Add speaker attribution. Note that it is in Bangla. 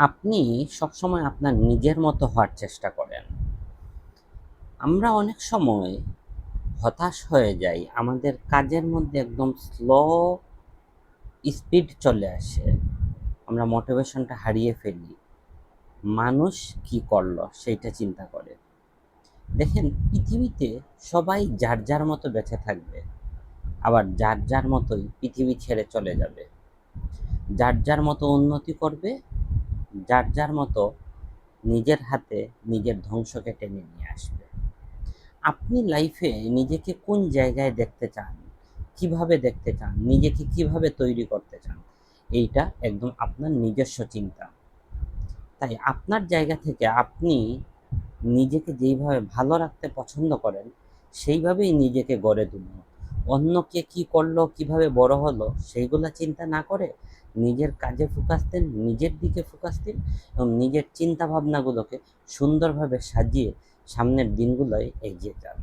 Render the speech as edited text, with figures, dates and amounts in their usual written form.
Speaker 1: আপনি সবসময় আপনার নিজের মতো হওয়ার চেষ্টা করেন। আমরা অনেক সময় হতাশ হয়ে যাই। আমাদের কাজের মধ্যে একদম স্লো স্পিড চলে আসে। আমরা মোটিভেশনটা হারিয়ে ফেলি। মানুষ কি করলো সেইটা চিন্তা করে। দেখেন, পৃথিবীতে সবাই যার যার মতো বেঁচে থাকবে। আবার যার যার মতোই পৃথিবী ছেড়ে চলে যাবে। যার যার মতো উন্নতি করবে, যার যার মতো নিজের হাতে নিজের ধ্বংসকে টেনে নিয়ে আসবে। আপনি লাইফে নিজেকে কোন জায়গায় দেখতে চান, কিভাবে দেখতে চান, নিজেকে কিভাবে তৈরি করতে চান, এইটা একদম আপনার নিজস্ব চিন্তা। তাই আপনার জায়গা থেকে আপনি নিজেকে যেইভাবে ভালো রাখতে পছন্দ করেন, সেইভাবেই নিজেকে গড়ে তুলুন। অন্য কে কী করলো, কিভাবে বড় হলো, সেইগুলা চিন্তা না করে নিজের কাজে ফোকাস দিন, নিজের দিকে ফোকাস দিন এবং নিজের চিন্তা ভাবনাগুলোকে সুন্দরভাবে সাজিয়ে সামনের দিনগুলোয় এগিয়ে যান।